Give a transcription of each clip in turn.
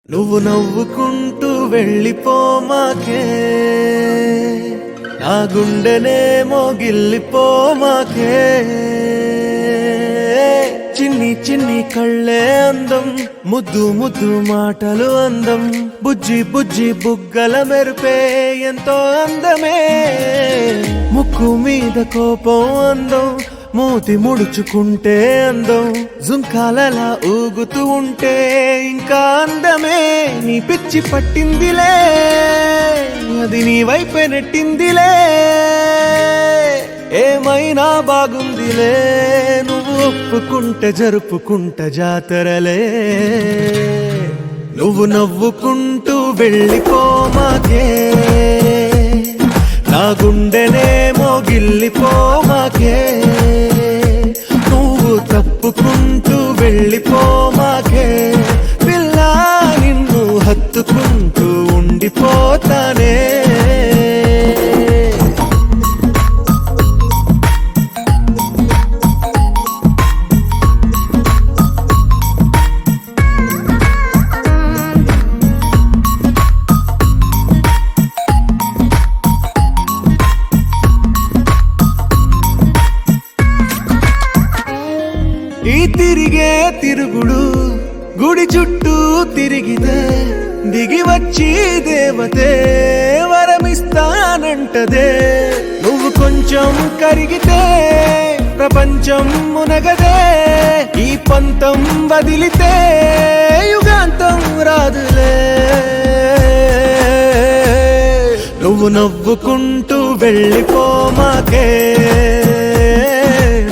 నువ్వు నవ్వుకుంటూ వెళ్ళిపోమాకే, నా గుండెనేమో గిల్లిపోమాకే. చిన్ని చిన్ని కళ్ళే అందం, ముద్దు ముద్దు మాటలు అందం, బుజ్జి బుజ్జి బుగ్గల మెరుపే ఎంతో అందమే. ముక్కు మీద కోపం అందం, మూతి ముడుచుకుంటే అందం, జుంకాలలా ఊగుతూ ఉంటే ఇంకా అందమే. నీ పిచ్చి పట్టిందిలే, అది నీ వైపే నెట్టిందిలే. ఏమైనా బాగుందిలే, నువ్వు ఒప్పుకుంటే జరుపుకుంట జాతరలే. నువ్వు నవ్వుకుంటూ వెళ్ళిపోమాకే, నా గుండెనేమో గిల్లిపోమాకే. నువ్వు తప్పుకుంటూ వెళ్ళిపోమాకే, పిల్ల నిన్ను హత్తుకుంటూ ఉండిపోతానే. ఈ తిరిగే తిరుగుడు గుడి చుట్టూ తిరిగితే, దిగి వచ్చి దేవతే వరమిస్తానంటదే. నువ్వు కొంచెం కరిగితే ప్రపంచం మునగదే. ఈ పంతం వదిలితే యుగాంతం రాదులే. నువ్వు నవ్వుకుంటూ వెళ్ళిపోమాకే,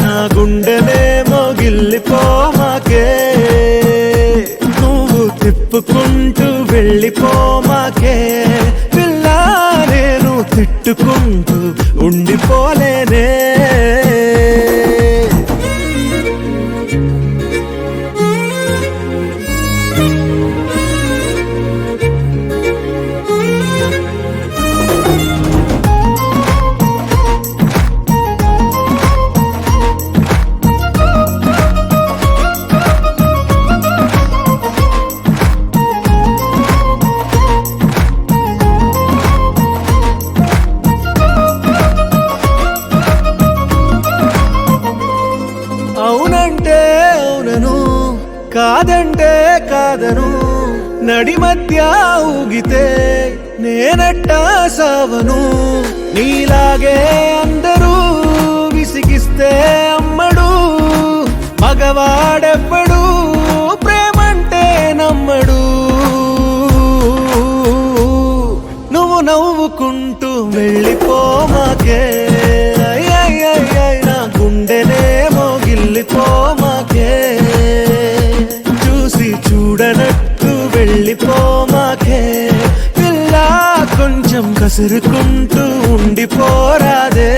నా గుండెనేమో గిల్లిపోమాకే. నువ్వు తిప్పుకుంటూ వెళ్ళిపోమాకే, పిల్ల నేను తిట్టుకుంటూ ఉండిపోలేనే. అవునంటే అవునను, కాదంటే కాదను, నడి మధ్య ఊగితే నేనట్టా సావను. నీలాగే అందరూ విసిగిస్తే అమ్మడు, మగవాడెవ్వడు ప్రేమంటే నమ్మడు. నువ్వు నవ్వుకుంటూ వెళ్ళిపోమాకే, నా గుండెనేమో గిల్లిపోమాకే. చూసి చూడనట్టు వెళ్ళిపోమాకే, పిల్ల కొంచెం కసురుకుంటూ ఉండిపోరాదే.